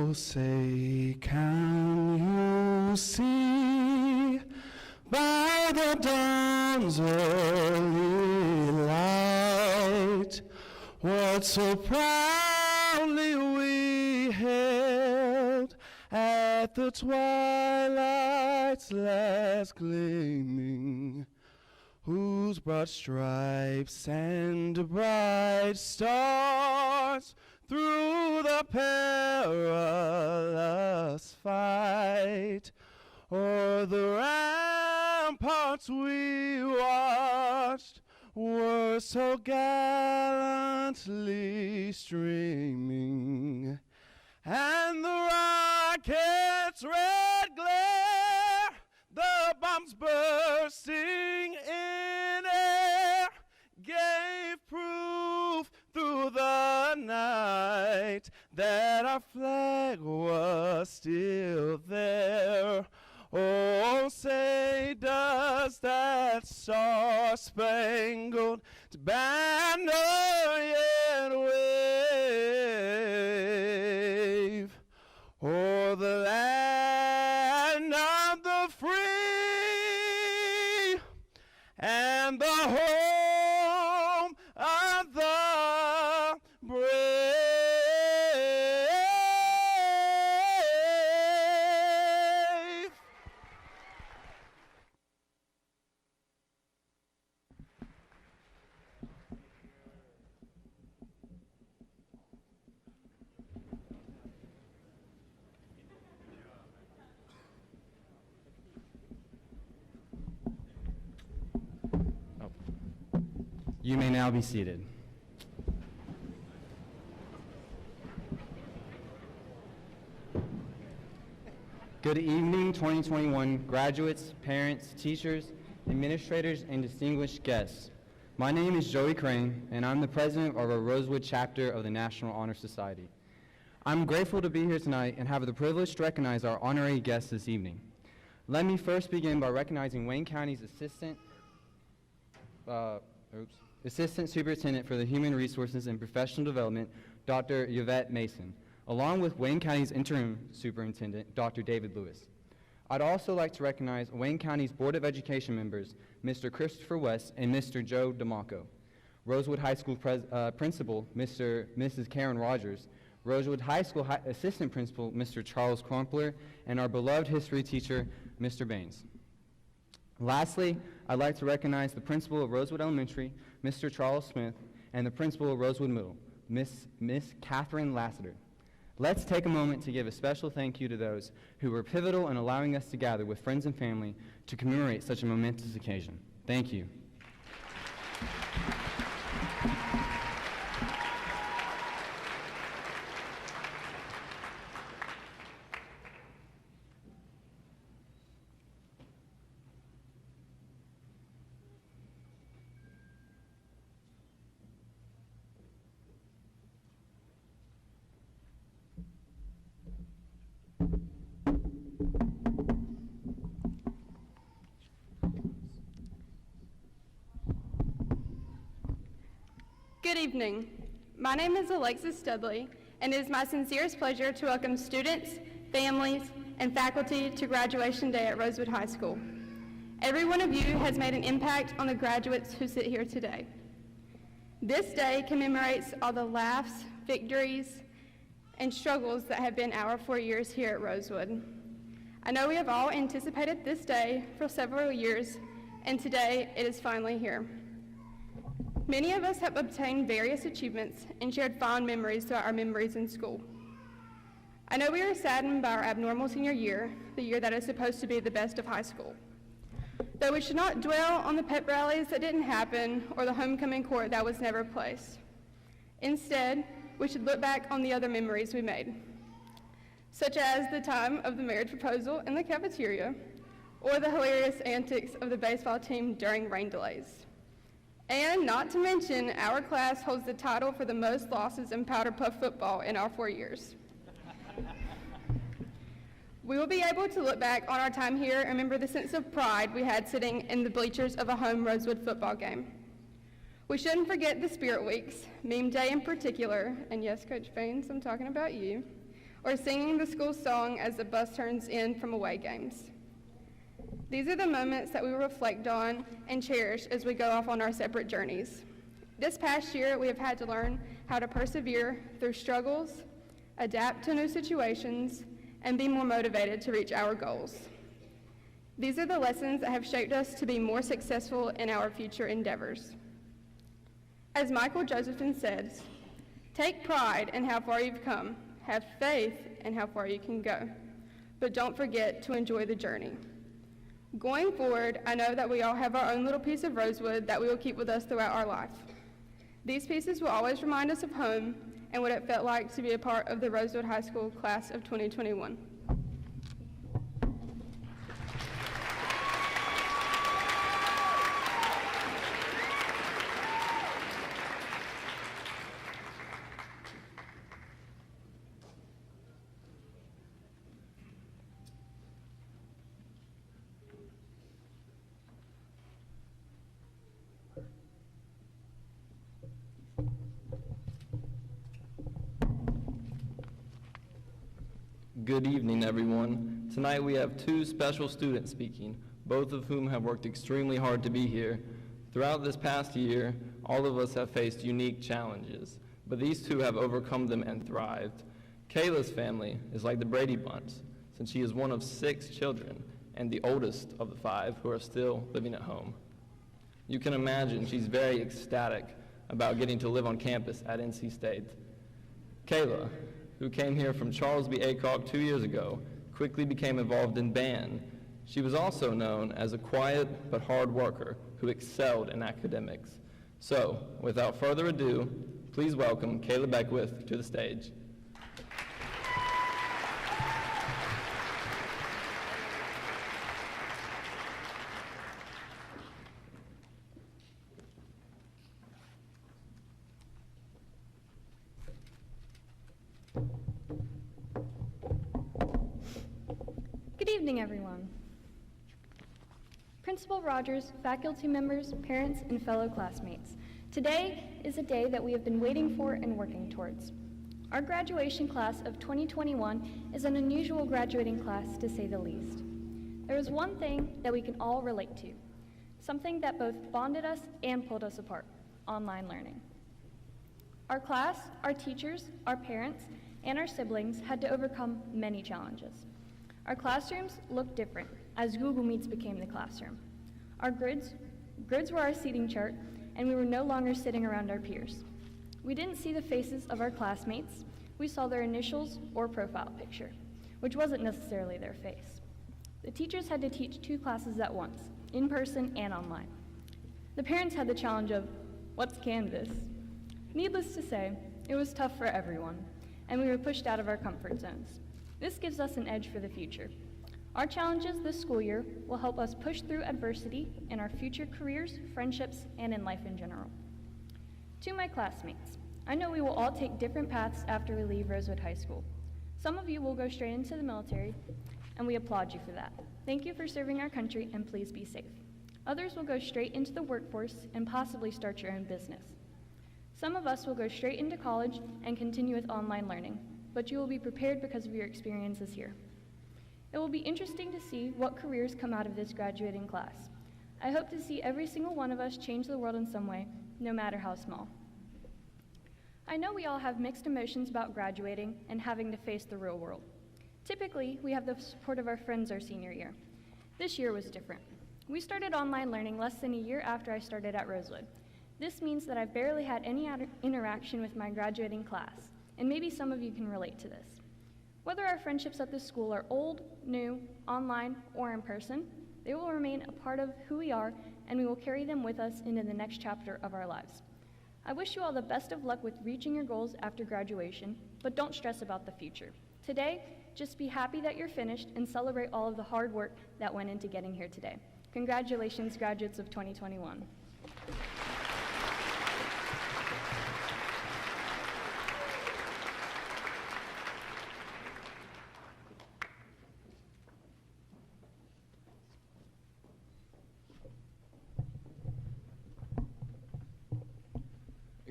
Oh, say, can you see by the dawn's early light what so proudly we hailed at the twilight's last gleaming, whose broad stripes and bright stars through the perilous fight o'er the ramparts we watched were so gallantly streaming, and the rocket's red glare, the bombs bursting in air, gave proof through the night that our flag was still there. Oh, say, does that star-spangled banner yet wave o'er the land of the free and the home of the brave? You may now be seated. Good evening, 2021 graduates, parents, teachers, administrators, and distinguished guests. My name is Joey Crane, and I'm the president of our Rosewood chapter of the National Honor Society. I'm grateful to be here tonight and have the privilege to recognize our honorary guests this evening. Let me first begin by recognizing Wayne County's Assistant Superintendent for the Human Resources and Professional Development, Dr. Yvette Mason, along with Wayne County's Interim Superintendent, Dr. David Lewis. I'd also like to recognize Wayne County's Board of Education members, Mr. Christopher West and Mr. Joe DeMacco, Rosewood High School Principal, Mrs. Karen Rogers, Rosewood High School Assistant Principal, Mr. Charles Crumpler, and our beloved history teacher, Mr. Baines. Lastly, I'd like to recognize the principal of Rosewood Elementary, Mr. Charles Smith, and the principal of Rosewood Middle, Miss Catherine Lassiter. Let's take a moment to give a special thank you to those who were pivotal in allowing us to gather with friends and family to commemorate such a momentous occasion. Thank you. Good evening. My name is Alexis Studley, and it is my sincerest pleasure to welcome students, families, and faculty to graduation day at Rosewood High School. Every one of you has made an impact on the graduates who sit here today. This day commemorates all the laughs, victories, and struggles that have been our 4 years here at Rosewood. I know we have all anticipated this day for several years, and today it is finally here. Many of us have obtained various achievements and shared fond memories throughout our memories in school. I know we are saddened by our abnormal senior year, the year that is supposed to be the best of high school. Though we should not dwell on the pep rallies that didn't happen or the homecoming court that was never placed. Instead, we should look back on the other memories we made, such as the time of the marriage proposal in the cafeteria or the hilarious antics of the baseball team during rain delays. And not to mention, our class holds the title for the most losses in powder puff football in our 4 years. We will be able to look back on our time here and remember the sense of pride we had sitting in the bleachers of a home Rosewood football game. We shouldn't forget the Spirit Weeks, Meme Day in particular, and yes, Coach Baines, I'm talking about you, or singing the school song as the bus turns in from away games. These are the moments that we will reflect on and cherish as we go off on our separate journeys. This past year, we have had to learn how to persevere through struggles, adapt to new situations, and be more motivated to reach our goals. These are the lessons that have shaped us to be more successful in our future endeavors. As Michael Josephson says, take pride in how far you've come, have faith in how far you can go, but don't forget to enjoy the journey. Going forward, I know that we all have our own little piece of Rosewood that we will keep with us throughout our life. These pieces will always remind us of home and what it felt like to be a part of the Rosewood High School class of 2021. Good evening, everyone. Tonight we have two special students speaking, both of whom have worked extremely hard to be here. Throughout this past year, all of us have faced unique challenges, but these two have overcome them and thrived. Kayla's family is like the Brady Bunch, since she is one of 6 children and the oldest of the 5 who are still living at home. You can imagine she's very ecstatic about getting to live on campus at NC State. Kayla, who came here from Charles B. Aycock 2 years ago, quickly became involved in band. She was also known as a quiet but hard worker who excelled in academics. So, without further ado, please welcome Kayla Beckwith to the stage. Good evening, everyone. Principal Rogers, faculty members, parents, and fellow classmates. Today is a day that we have been waiting for and working towards. Our graduation class of 2021 is an unusual graduating class, to say the least. There is one thing that we can all relate to, something that both bonded us and pulled us apart: online learning. Our class, our teachers, our parents, and our siblings had to overcome many challenges. Our classrooms looked different as Google Meets became the classroom. Our grids were our seating chart, and we were no longer sitting around our peers. We didn't see the faces of our classmates. We saw their initials or profile picture, which wasn't necessarily their face. The teachers had to teach 2 classes at once, in person and online. The parents had the challenge of, what's Canvas? Needless to say, it was tough for everyone, and we were pushed out of our comfort zones. This gives us an edge for the future. Our challenges this school year will help us push through adversity in our future careers, friendships, and in life in general. To my classmates, I know we will all take different paths after we leave Rosewood High School. Some of you will go straight into the military, and we applaud you for that. Thank you for serving our country, and please be safe. Others will go straight into the workforce and possibly start your own business. Some of us will go straight into college and continue with online learning, but you will be prepared because of your experiences here. It will be interesting to see what careers come out of this graduating class. I hope to see every single one of us change the world in some way, no matter how small. I know we all have mixed emotions about graduating and having to face the real world. Typically, we have the support of our friends our senior year. This year was different. We started online learning less than a year after I started at Rosewood. This means that I've barely had any interaction with my graduating class, and maybe some of you can relate to this. Whether our friendships at this school are old, new, online, or in person, they will remain a part of who we are, and we will carry them with us into the next chapter of our lives. I wish you all the best of luck with reaching your goals after graduation, but don't stress about the future. Today, just be happy that you're finished and celebrate all of the hard work that went into getting here today. Congratulations, graduates of 2021.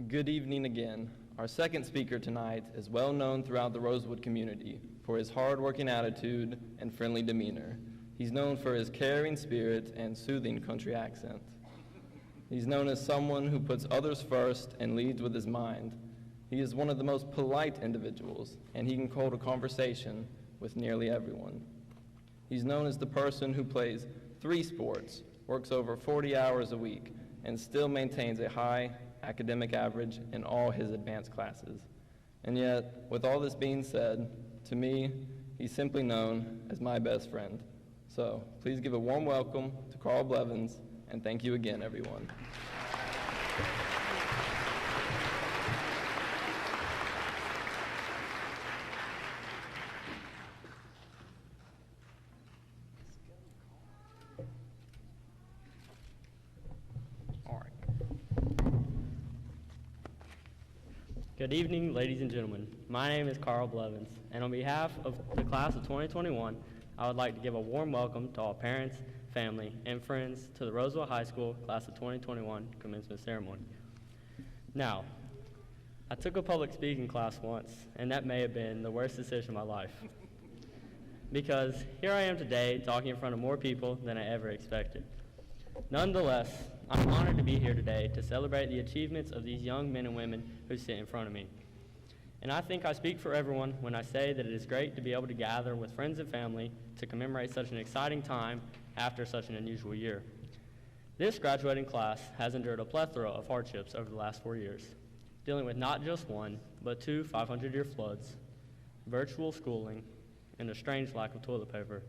Good evening again. Our second speaker tonight is well known throughout the Rosewood community for his hard-working attitude and friendly demeanor. He's known for his caring spirit and soothing country accent. He's known as someone who puts others first and leads with his mind. He is one of the most polite individuals, and he can hold a conversation with nearly everyone. He's known as the person who plays 3 sports, works over 40 hours a week, and still maintains a high academic average in all his advanced classes. And yet, with all this being said, to me, he's simply known as my best friend. So, please give a warm welcome to Carl Blevins, and thank you again, everyone. Good evening, ladies and gentlemen. My name is Carl Blevins, and on behalf of the class of 2021, I would like to give a warm welcome to all parents, family, and friends to the Rosewood High School class of 2021 commencement ceremony. Now, I took a public speaking class once, and that may have been the worst decision of my life. Because here I am today talking in front of more people than I ever expected. Nonetheless, I'm honored to be here today to celebrate the achievements of these young men and women who sit in front of me. And I think I speak for everyone when I say that it is great to be able to gather with friends and family to commemorate such an exciting time after such an unusual year. This graduating class has endured a plethora of hardships over the last 4 years, dealing with not just one, but 2 500-year floods, virtual schooling, and a strange lack of toilet paper.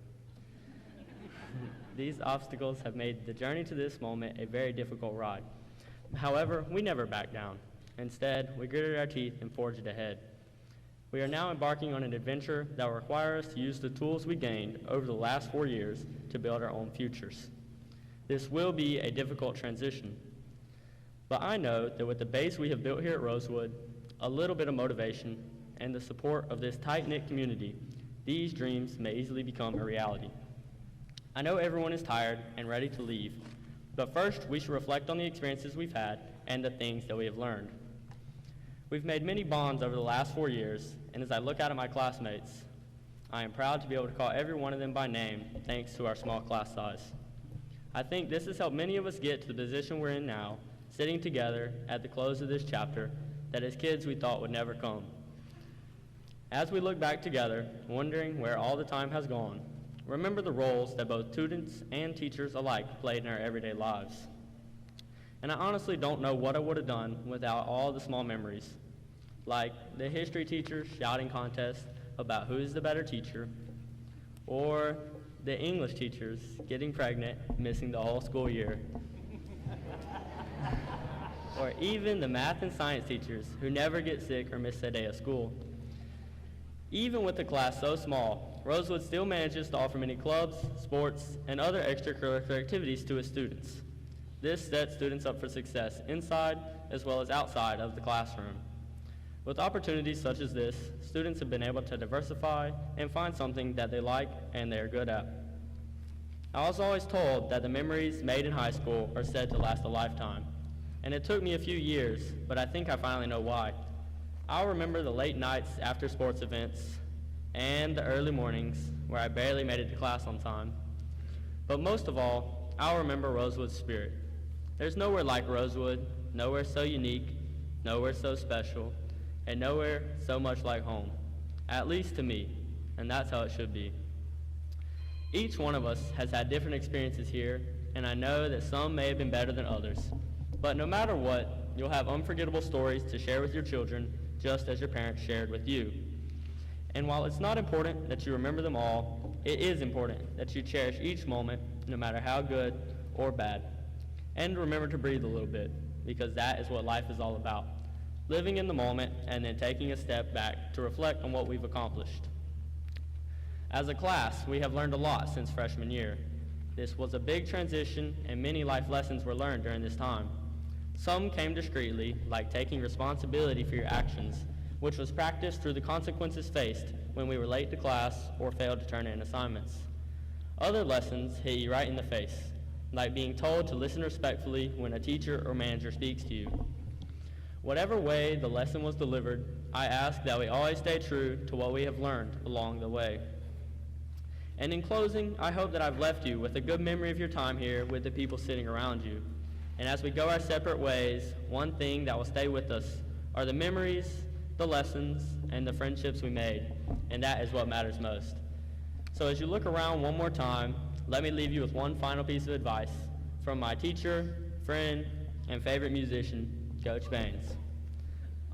These obstacles have made the journey to this moment a very difficult ride. However, we never backed down. Instead, we gritted our teeth and forged ahead. We are now embarking on an adventure that will require us to use the tools we gained over the last 4 years to build our own futures. This will be a difficult transition, but I know that with the base we have built here at Rosewood, a little bit of motivation, and the support of this tight-knit community, these dreams may easily become a reality. I know everyone is tired and ready to leave, but first we should reflect on the experiences we've had and the things that we have learned. We've made many bonds over the last 4 years, and as I look out at my classmates, I am proud to be able to call every one of them by name thanks to our small class size. I think this has helped many of us get to the position we're in now, sitting together at the close of this chapter that as kids we thought would never come. As we look back together, wondering where all the time has gone, remember the roles that both students and teachers alike played in our everyday lives. And I honestly don't know what I would have done without all the small memories, like the history teacher shouting contest about who is the better teacher, or the English teachers getting pregnant, missing the whole school year, or even the math and science teachers who never get sick or miss a day of school. Even with the class so small, Rosewood still manages to offer many clubs, sports, and other extracurricular activities to its students. This sets students up for success inside as well as outside of the classroom. With opportunities such as this, students have been able to diversify and find something that they like and they are good at. I was always told that the memories made in high school are said to last a lifetime, and it took me a few years, but I think I finally know why. I'll remember the late nights after sports events and the early mornings where I barely made it to class on time. But most of all, I'll remember Rosewood's spirit. There's nowhere like Rosewood, nowhere so unique, nowhere so special, and nowhere so much like home, at least to me, and that's how it should be. Each one of us has had different experiences here, and I know that some may have been better than others. But no matter what, you'll have unforgettable stories to share with your children, just as your parents shared with you. And while it's not important that you remember them all, it is important that you cherish each moment, no matter how good or bad. And remember to breathe a little bit, because that is what life is all about. Living in the moment and then taking a step back to reflect on what we've accomplished. As a class, we have learned a lot since freshman year. This was a big transition, and many life lessons were learned during this time. Some came discreetly, like taking responsibility for your actions, which was practiced through the consequences faced when we were late to class or failed to turn in assignments. Other lessons hit you right in the face, like being told to listen respectfully when a teacher or manager speaks to you. Whatever way the lesson was delivered, I ask that we always stay true to what we have learned along the way. And in closing, I hope that I've left you with a good memory of your time here with the people sitting around you. And as we go our separate ways, one thing that will stay with us are the memories, the lessons, and the friendships we made, and that is what matters most. So as you look around one more time, let me leave you with one final piece of advice from my teacher, friend, and favorite musician, Coach Baines.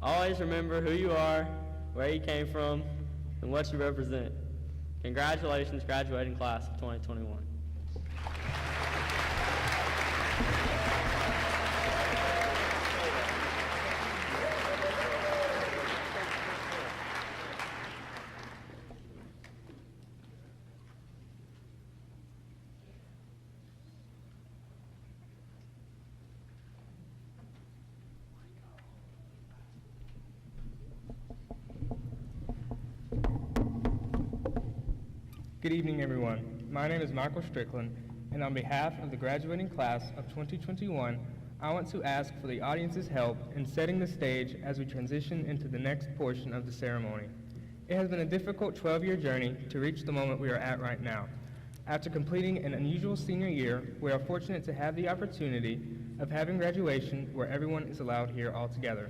Always remember who you are, where you came from, and what you represent. Congratulations, graduating class of 2021. Good evening, everyone. My name is Michael Strickland, and on behalf of the graduating class of 2021, I want to ask for the audience's help in setting the stage as we transition into the next portion of the ceremony. It has been a difficult 12-year journey to reach the moment we are at right now. After completing an unusual senior year, we are fortunate to have the opportunity of having graduation where everyone is allowed here all together.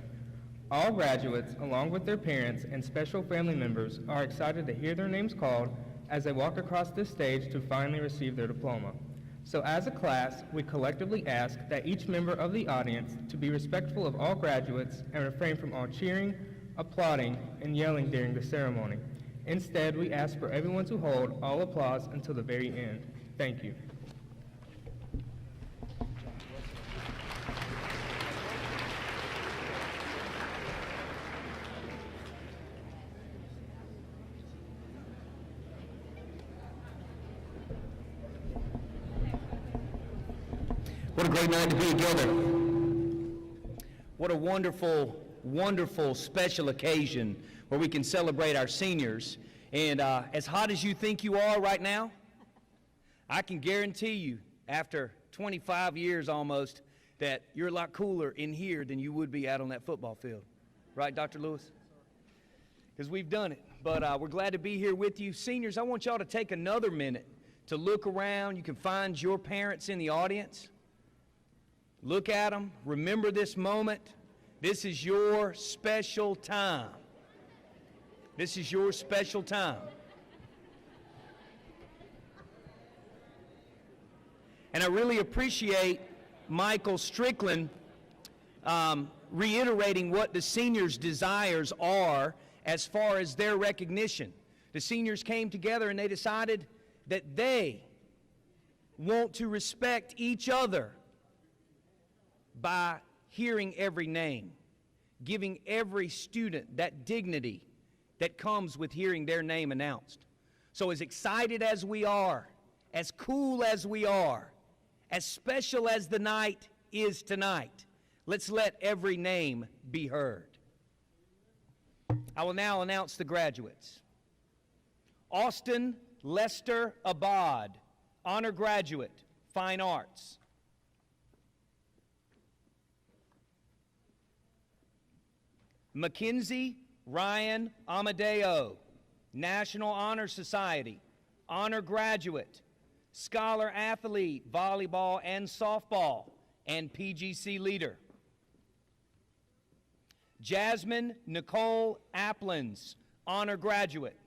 All graduates, along with their parents and special family members, are excited to hear their names called as they walk across this stage to finally receive their diploma. So as a class, we collectively ask that each member of the audience to be respectful of all graduates and refrain from all cheering, applauding, and yelling during the ceremony. Instead, we ask for everyone to hold all applause until the very end. Thank you. What a great night to be together. What a wonderful, wonderful special occasion where we can celebrate our seniors. And as hot as you think you are right now, I can guarantee you, after 25 years almost, that you're a lot cooler in here than you would be out on that football field. Right, Dr. Lewis? Because we've done it. But we're glad to be here with you. Seniors, I want y'all to take another minute to look around. You can find your parents in the audience. Look at them. Remember this moment. This is your special time. This is your special time. And I really appreciate Michael Strickland reiterating what the seniors' desires are as far as their recognition. The seniors came together and they decided that they want to respect each other by hearing every name, giving every student that dignity that comes with hearing their name announced. So as excited as we are, as cool as we are, as special as the night is tonight, let's let every name be heard. I will now announce the graduates. Austin Lester Abad, honor graduate, Fine Arts. Mackenzie Ryan Amadeo, National Honor Society, honor graduate, scholar athlete, volleyball and softball, and PGC leader. Jasmine Nicole Applins, honor graduate.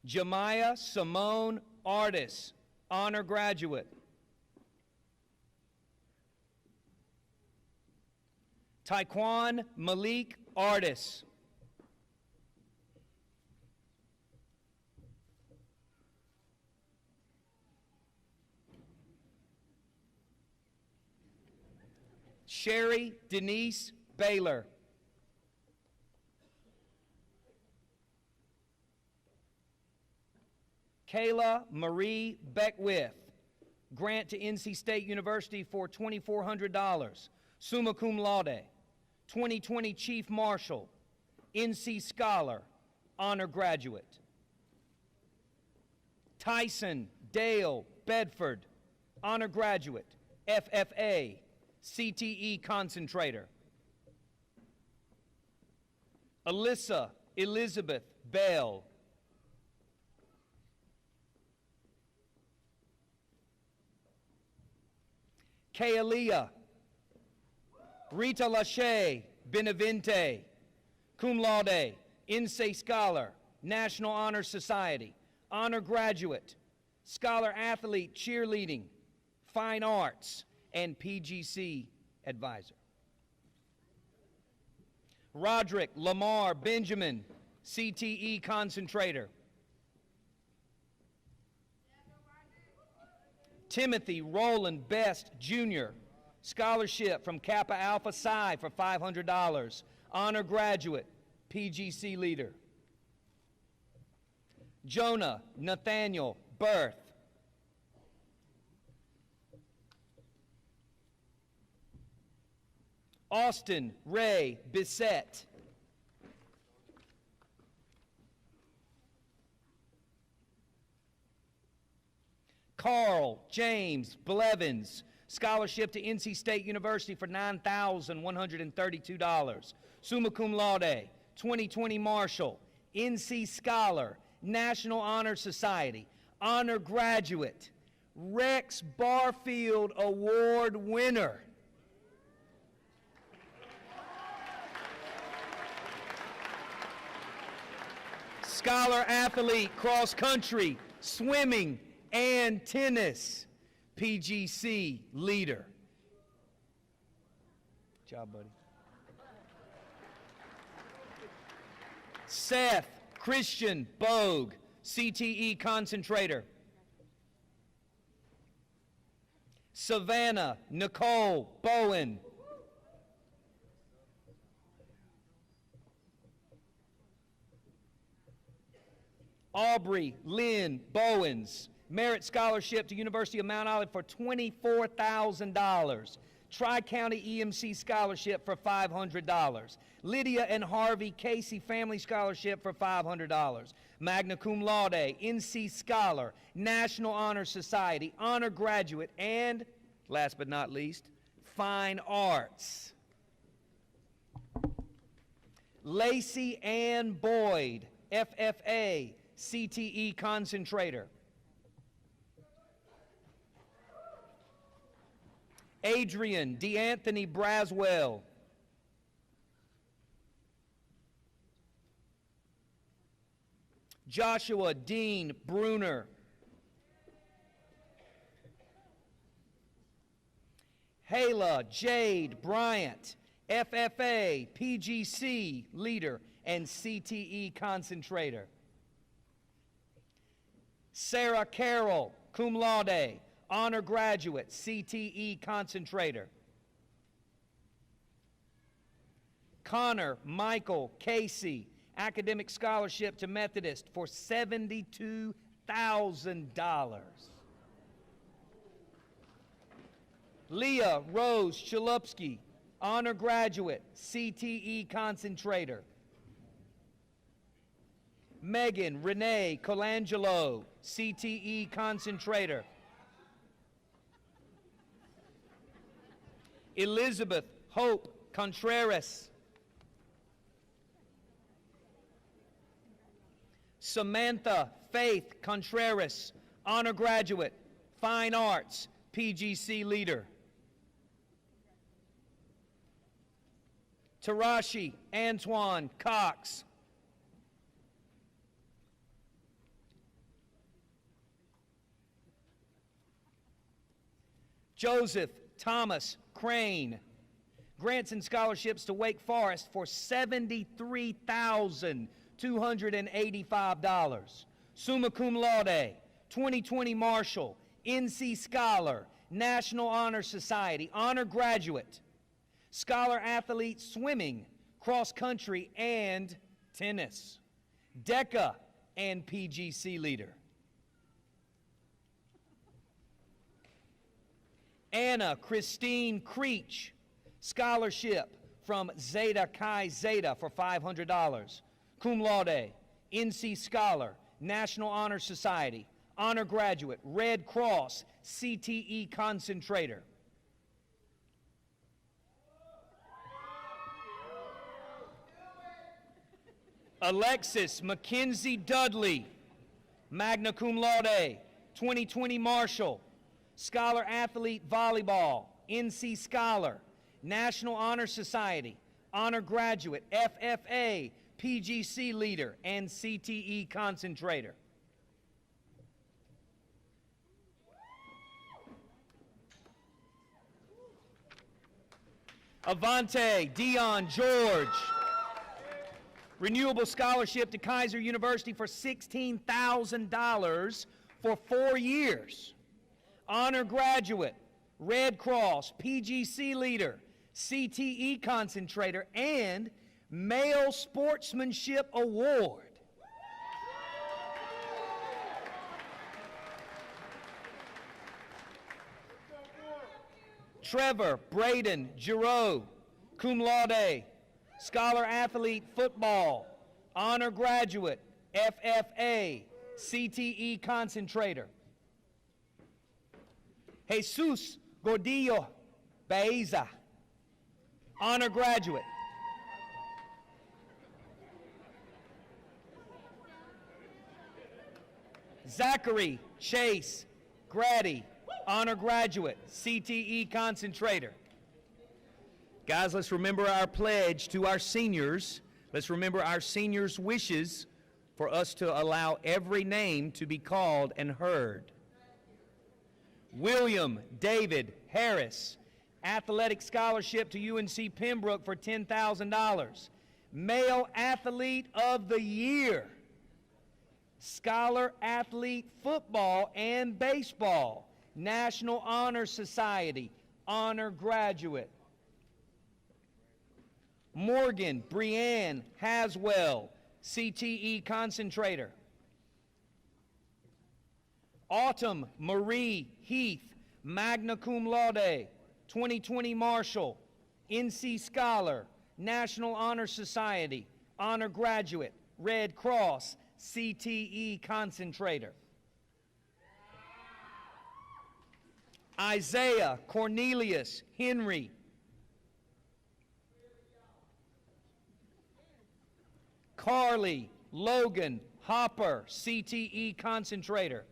Jemiah Simone Artis, honor graduate. Taekwon Malik Artis. Sherry Denise Baylor. Kayla Marie Beckwith. Grant to NC State University for $2,400. Summa cum laude. 2020 Chief Marshal. NC Scholar. Honor graduate. Tyson Dale Bedford, honor graduate, FFA, CTE concentrator. Alyssa Elizabeth Bell. Kaelia Rita Lachey Benavente, cum laude, INSEE scholar, National Honor Society, honor graduate, scholar athlete cheerleading, fine arts, and PGC advisor. Roderick Lamar Benjamin, CTE concentrator. Timothy Roland Best Jr., scholarship from Kappa Alpha Psi for $500, honor graduate, PGC leader. Jonah Nathaniel Berth. Austin Ray Bissett. Carl James Blevins, scholarship to NC State University for $9,132. Summa cum laude, 2020 Marshall, NC Scholar, National Honor Society, honor graduate, Rex Barfield Award winner. Scholar athlete, cross country, swimming, and tennis, PGC leader. Good job, buddy. Seth Christian Bogue, CTE concentrator. Savannah Nicole Bowen. Aubrey Lynn Bowens, merit scholarship to University of Mount Olive for $24,000. Tri-County EMC scholarship for $500. Lydia and Harvey Casey family scholarship for $500. Magna cum laude, NC Scholar, National Honor Society, honor graduate, and, last but not least, fine arts. Lacey Ann Boyd, FFA, CTE concentrator. Adrian DeAnthony Braswell. Joshua Dean Bruner. Hayla Jade Bryant, FFA, PGC leader, and CTE concentrator. Sarah Carroll, cum laude, honor graduate, CTE concentrator. Connor Michael Casey, academic scholarship to Methodist for $72,000. Leah Rose Chalupski, honor graduate, CTE concentrator. Megan Renee Colangelo, CTE concentrator. Elizabeth Hope Contreras. Samantha Faith Contreras, honor graduate, fine arts, PGC leader. Tarashi Antoine Cox. Joseph Thomas Crane, grants and scholarships to Wake Forest for $73,285. Summa cum laude, 2020 Marshall, NC Scholar, National Honor Society, honor graduate, scholar athlete swimming, cross country, and tennis. DECA and PGC leader. Anna Christine Creech, scholarship from Zeta Chi Zeta for $500. Cum laude, NC Scholar, National Honor Society, honor graduate, Red Cross, CTE concentrator. Alexis Mackenzie Dudley, magna cum laude, 2020 Marshall, scholar athlete volleyball, NC Scholar, National Honor Society, honor graduate, FFA, PGC leader, and CTE concentrator. Avante Dion George, renewable scholarship to Kaiser University for $16,000 for 4 years. Honor graduate, Red Cross, PGC leader, CTE concentrator, and Male Sportsmanship Award. Trevor Braden Giroux, cum laude, scholar athlete football, honor graduate, FFA, CTE concentrator. Jesus Gordillo Baeza, honor graduate. Zachary Chase Grady, honor graduate, CTE concentrator. Guys, let's remember our pledge to our seniors. Let's remember our seniors' wishes for us to allow every name to be called and heard. William David Harris, athletic scholarship to UNC Pembroke for $10,000. Male Athlete of the Year, Scholar Athlete Football and Baseball, National Honor Society, honor graduate. Morgan Brianne Haswell, CTE concentrator. Autumn Marie Heath, magna cum laude, 2020 Marshall, NC Scholar, National Honor Society, honor graduate, Red Cross, CTE concentrator. Isaiah Cornelius Henry, Carly Logan Hopper, CTE concentrator.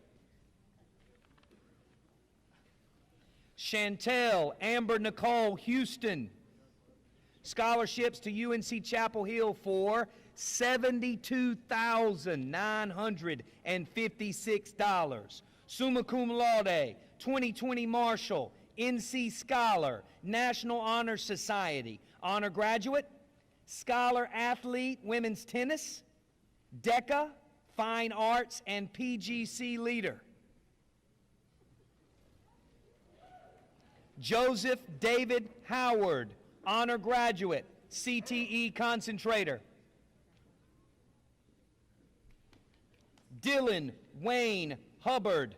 Chantel Amber Nicole Houston, scholarships to UNC Chapel Hill for $72,956. Summa cum laude, 2020 Marshall, NC Scholar, National Honor Society, honor graduate, Scholar Athlete, Women's Tennis, DECA, Fine Arts, and PGC leader. Joseph David Howard, honor graduate, CTE concentrator. Dylan Wayne Hubbard,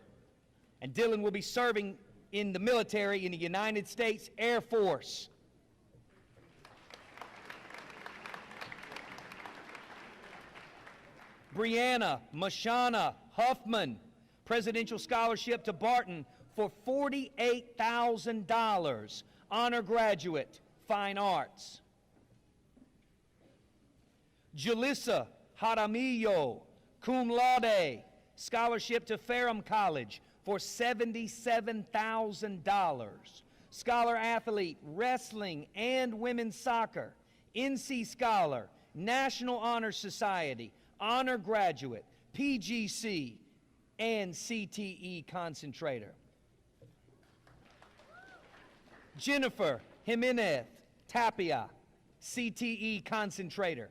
and Dylan will be serving in the military in the United States Air Force. Brianna Mashana Huffman, presidential scholarship to Barton for $48,000, honor graduate, Fine Arts. Julissa Jaramillo, cum laude, scholarship to Ferrum College for $77,000. Scholar athlete, wrestling and women's soccer, NC Scholar, National Honor Society, honor graduate, PGC, and CTE concentrator. Jennifer Jimenez Tapia, CTE concentrator.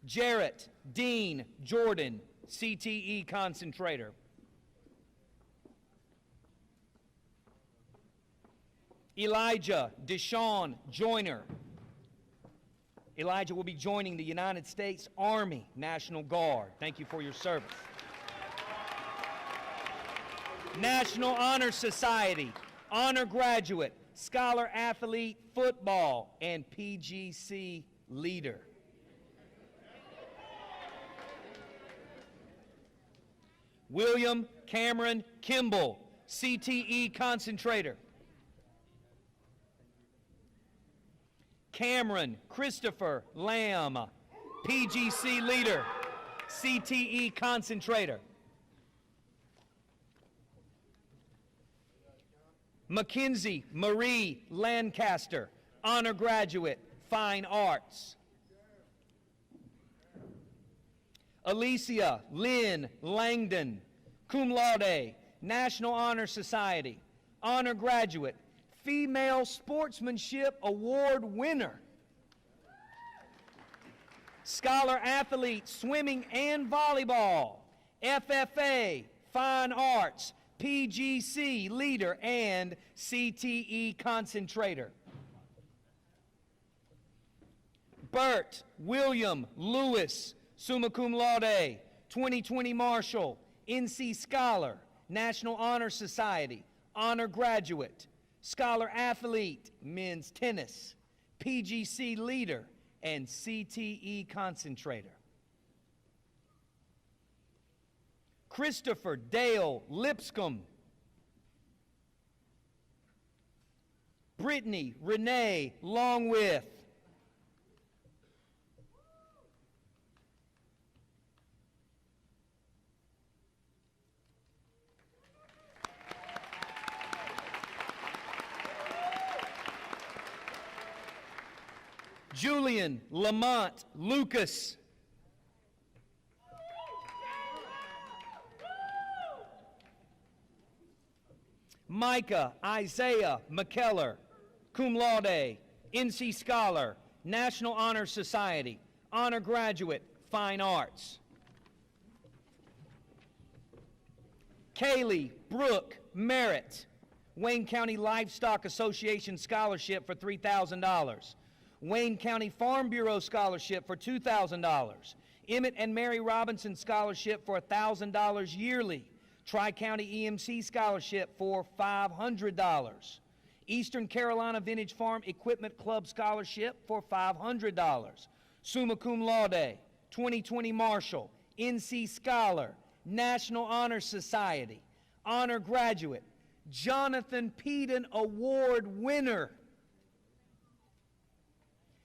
Jarrett Dean Jordan, CTE concentrator. Elijah Deshawn Joyner. Elijah will be joining the United States Army National Guard. Thank you for your service. National Honor Society, honor graduate, Scholar Athlete Football, and PGC leader. William Cameron Kimball, CTE concentrator. Cameron Christopher Lamb, PGC leader, CTE concentrator. Mackenzie Marie Lancaster, honor graduate, fine arts. Alicia Lynn Langdon, cum laude, National Honor Society, honor graduate, Female Sportsmanship Award winner. Scholar athlete, swimming and volleyball, FFA, fine arts, PGC leader, and CTE concentrator. Bert William Lewis, summa cum laude, 2020 Marshall, NC Scholar, National Honor Society, honor graduate, scholar athlete, men's tennis, PGC leader, and CTE concentrator. Christopher Dale Lipscomb, Brittany Renee Longwith, Julian Lamont Lucas, Micah Isaiah McKellar, cum laude, NC Scholar, National Honor Society, honor graduate, fine arts. Kaylee Brooke Merritt, Wayne County Livestock Association Scholarship for $3,000. Wayne County Farm Bureau Scholarship for $2,000. Emmett and Mary Robinson Scholarship for $1,000 yearly. Tri-County EMC Scholarship for $500. Eastern Carolina Vintage Farm Equipment Club Scholarship for $500. Summa cum laude, 2020 Marshall, NC Scholar, National Honor Society, honor graduate, Jonathan Peden Award winner.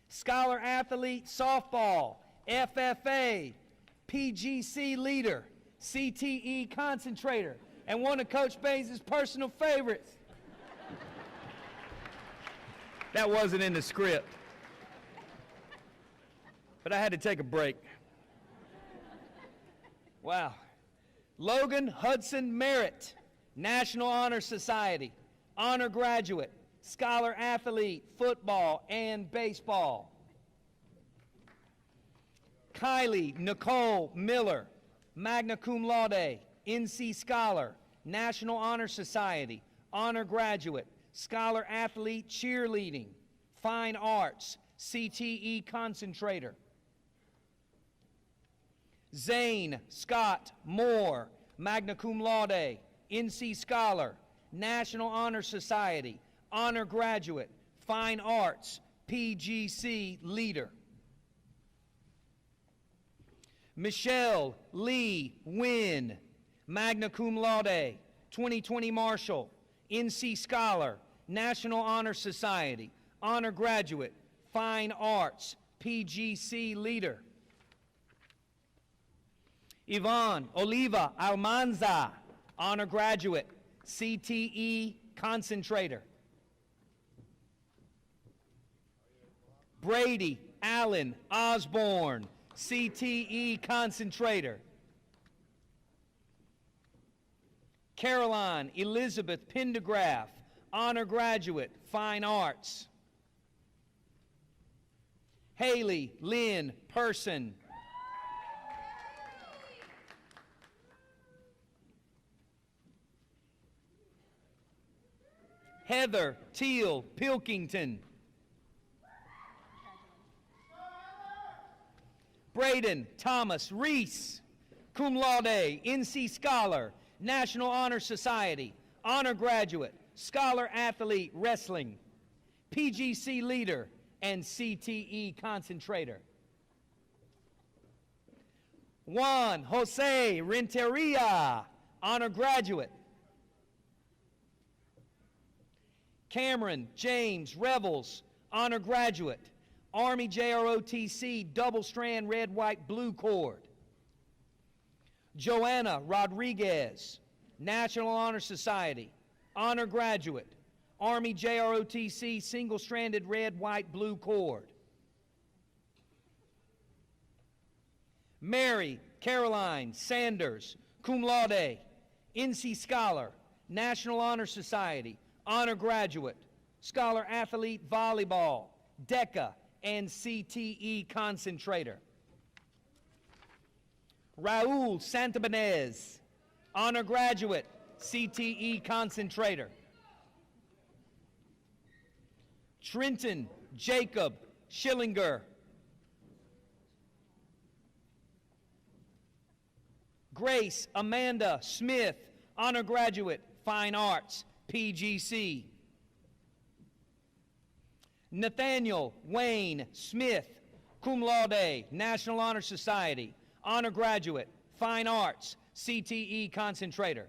Scholar athlete, softball, FFA, PGC leader, CTE concentrator, and one of Coach Baines' personal favorites. That wasn't in the script, but I had to take a break. Wow. Logan Hudson Merritt, National Honor Society, honor graduate, scholar athlete, football and baseball. Kylie Nicole Miller, magna cum laude, NC Scholar, National Honor Society, honor graduate, scholar athlete, cheerleading, fine arts, CTE concentrator. Zane Scott Moore, magna cum laude, NC Scholar, National Honor Society, honor graduate, fine arts, PGC leader. Michelle Lee Wynn, magna cum laude, 2020 Marshall, NC Scholar, National Honor Society, honor graduate, fine arts, PGC leader. Yvonne Oliva Almanza, honor graduate, CTE concentrator. Brady Allen Osborne, CTE concentrator. Caroline Elizabeth Pendergraph, honor graduate, fine arts. Haley Lynn Person. Heather Teal Pilkington. Braden Thomas Reese, cum laude, NC Scholar, National Honor Society, honor graduate, scholar athlete, wrestling, PGC leader, and CTE concentrator. Juan Jose Renteria, honor graduate. Cameron James Revels, honor graduate, Army JROTC double strand red, white, blue cord. Joanna Rodriguez, National Honor Society, honor graduate, Army JROTC single stranded red, white, blue cord. Mary Caroline Sanders, cum laude, NC Scholar, National Honor Society, honor graduate, scholar athlete volleyball, DECA, and CTE concentrator. Raul Santabanez, honor graduate, CTE concentrator. Trenton Jacob Schillinger, Grace Amanda Smith, honor graduate, Fine Arts, PGC. Nathaniel Wayne Smith, cum laude, National Honor Society, honor graduate, Fine Arts, CTE concentrator.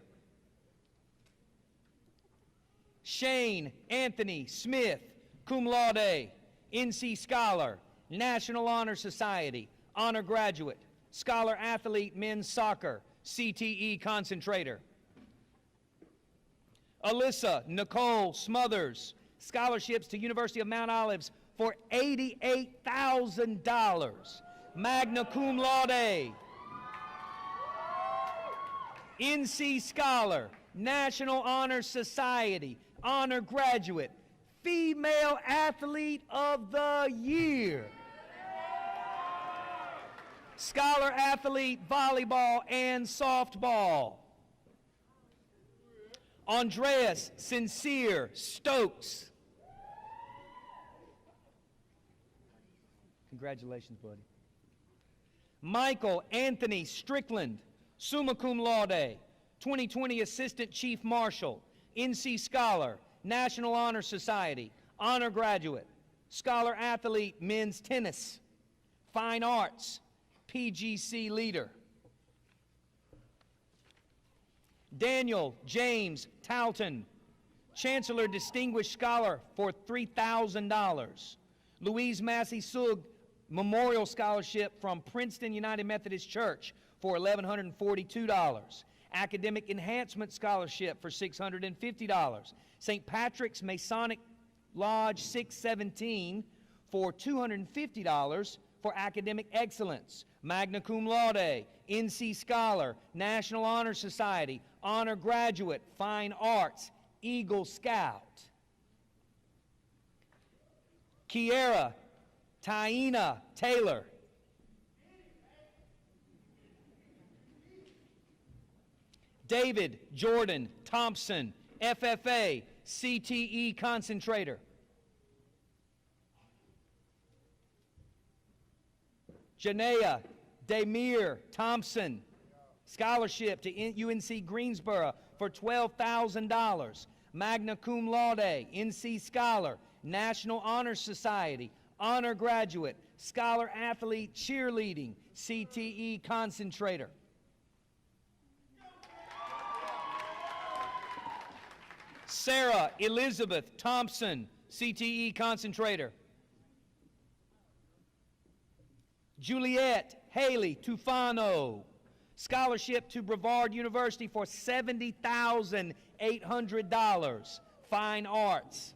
Shane Anthony Smith, cum laude, NC Scholar, National Honor Society, honor graduate, scholar athlete men's soccer, CTE concentrator. Alyssa Nicole Smothers, scholarships to University of Mount Olives for $88,000, magna cum laude. NC Scholar, National Honor Society, honor graduate, Female Athlete of the Year. Scholar athlete, volleyball and softball. Andreas Sincere Stokes. Congratulations, buddy. Michael Anthony Strickland, summa cum laude, 2020 Assistant Chief Marshal, NC Scholar, National Honor Society, honor graduate, scholar athlete, men's tennis, fine arts, PGC leader. Daniel James Talton, Chancellor Distinguished Scholar for $3,000. Louise Massey Sugg Memorial Scholarship from Princeton United Methodist Church for $1,142. Academic Enhancement Scholarship for $650. St. Patrick's Masonic Lodge 617 for $250 for academic excellence. Magna cum laude, NC Scholar, National Honor Society, honor graduate, fine arts, Eagle Scout. Kiera Taina Taylor, David Jordan Thompson, FFA, CTE concentrator. Janaea Demir Thompson, scholarship to UNC Greensboro for $12,000. Magna cum laude, NC Scholar, National Honor Society, honor graduate, scholar athlete cheerleading, CTE concentrator. Sarah Elizabeth Thompson, CTE concentrator. Juliet Haley Tufano, scholarship to Brevard University for $70,800, fine arts.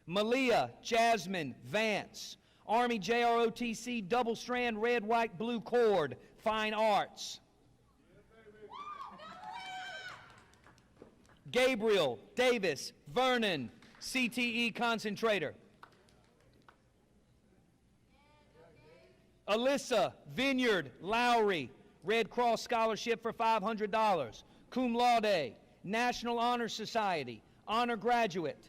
Malia Jasmine Vance, Army JROTC double strand red, white, blue cord, fine arts. Gabriel Davis Vernon, CTE concentrator. Alyssa Vineyard Lowry, Red Cross scholarship for $500. Cum laude, National Honor Society, honor graduate,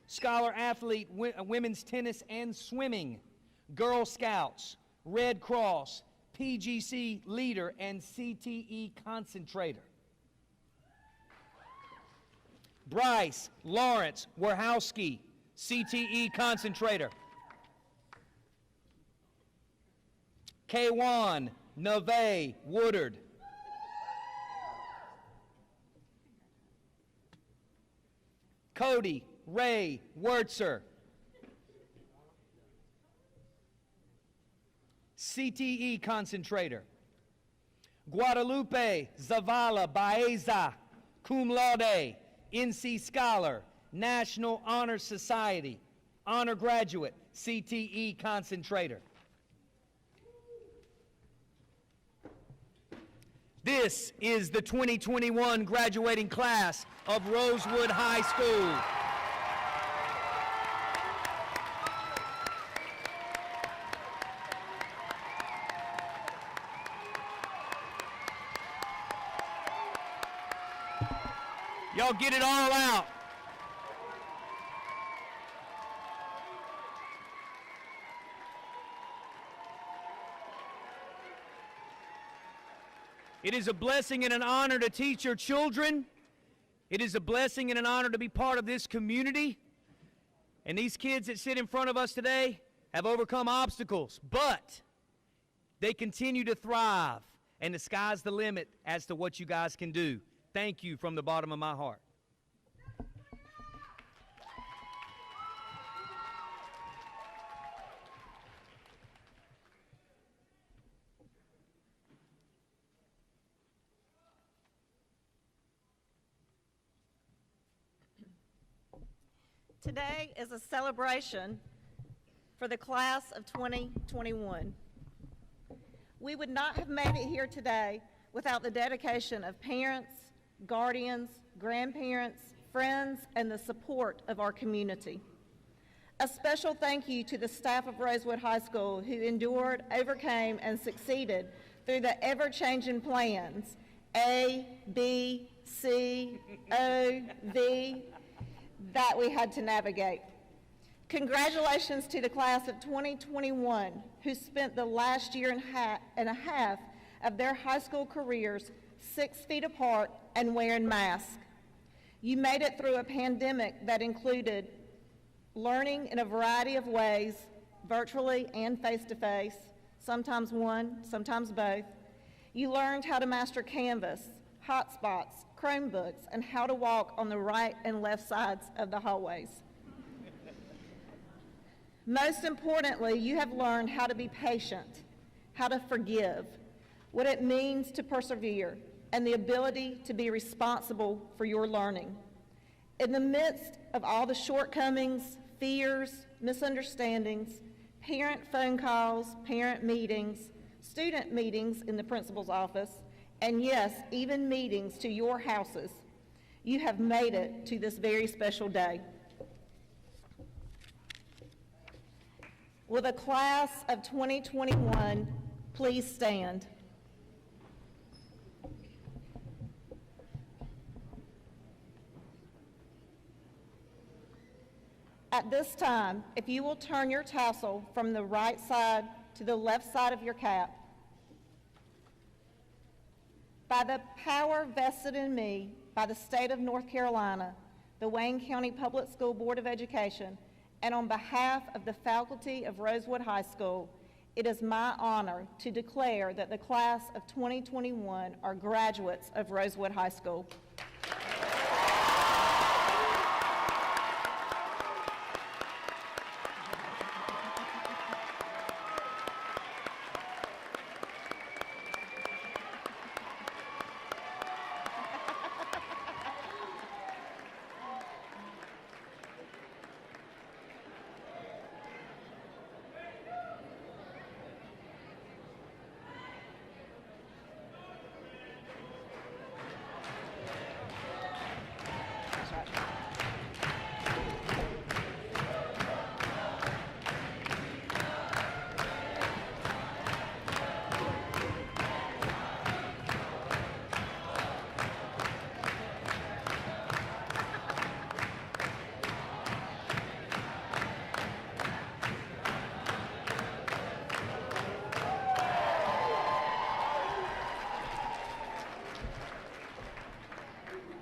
scholar athlete, women's tennis and swimming, Girl Scouts, Red Cross, PGC leader and CTE concentrator. Bryce Lawrence Warhowski, CTE concentrator. Kwan Neve Woodard, Cody Ray Wurtzer. CTE concentrator. Guadalupe Zavala Baeza, cum laude, NC Scholar, National Honor Society, honor graduate, CTE concentrator. This is the 2021 graduating class of Rosewood High School. Y'all get it all out. It is a blessing and an honor to teach your children. It is a blessing and an honor to be part of this community. And these kids that sit in front of us today have overcome obstacles, but they continue to thrive, and the sky's the limit as to what you guys can do. Thank you from the bottom of my heart. Today is a celebration for the class of 2021. We would not have made it here today without the dedication of parents, guardians, grandparents, friends, and the support of our community. A special thank you to the staff of Rosewood High School who endured, overcame, and succeeded through the ever-changing plans A, B, C, O, V that we had to navigate. Congratulations to the class of 2021 who spent the last year and a half of their high school careers 6 feet apart and wearing masks. You made it through a pandemic that included learning in a variety of ways, virtually and face-to-face, sometimes one, sometimes both. You learned how to master Canvas, hotspots, Chromebooks, and how to walk on the right and left sides of the hallways. Most importantly, you have learned how to be patient, how to forgive, what it means to persevere, and the ability to be responsible for your learning. In the midst of all the shortcomings, fears, misunderstandings, parent phone calls, parent meetings, student meetings in the principal's office, and yes, even meetings to your houses, you have made it to this very special day. Will the class of 2021 please stand? At this time, if you will turn your tassel from the right side to the left side of your cap. By the power vested in me by the state of North Carolina, the Wayne County Public School Board of Education, and on behalf of the faculty of Rosewood High School, it is my honor to declare that the class of 2021 are graduates of Rosewood High School.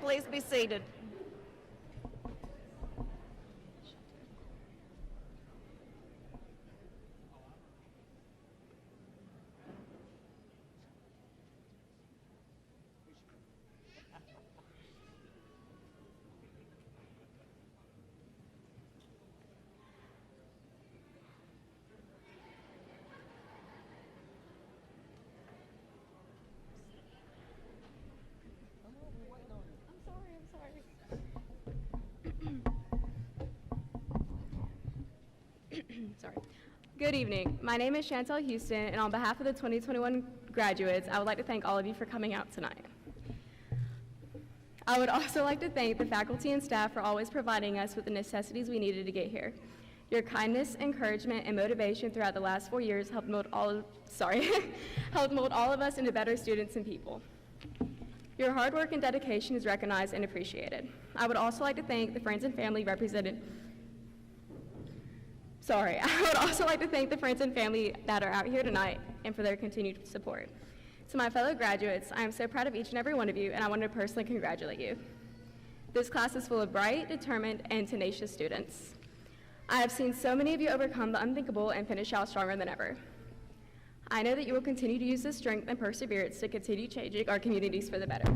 Please be seated. Sorry. Good evening. My name is Chantel Houston, and on behalf of the 2021 graduates, I would like to thank all of you for coming out tonight. I would also like to thank the faculty and staff for always providing us with the necessities we needed to get here. Your kindness, encouragement, and motivation throughout the last 4 years helped mold all of us into better students and people. Your hard work and dedication is recognized and appreciated. I would also like to thank the friends and family represented. I would also like to thank the friends and family that are out here tonight and for their continued support. To my fellow graduates, I am so proud of each and every one of you, and I want to personally congratulate you. This class is full of bright, determined, and tenacious students. I have seen so many of you overcome the unthinkable and finish out stronger than ever. I know that you will continue to use this strength and perseverance to continue changing our communities for the better.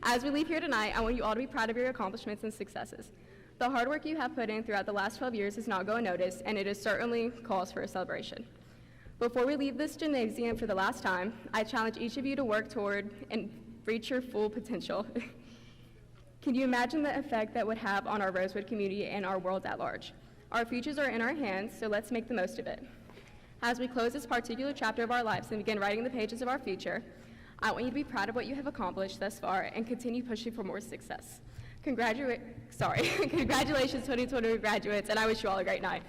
As we leave here tonight, I want you all to be proud of your accomplishments and successes. The hard work you have put in throughout the last 12 years is not going unnoticed, and it is certainly cause for a celebration. Before we leave this gymnasium for the last time, I challenge each of you to work toward and reach your full potential. Can you imagine the effect that would have on our Rosewood community and our world at large? Our futures are in our hands, so let's make the most of it. As we close this particular chapter of our lives and begin writing the pages of our future, I want you to be proud of what you have accomplished thus far and continue pushing for more success. Congratulations 2020 graduates, and I wish you all a great night.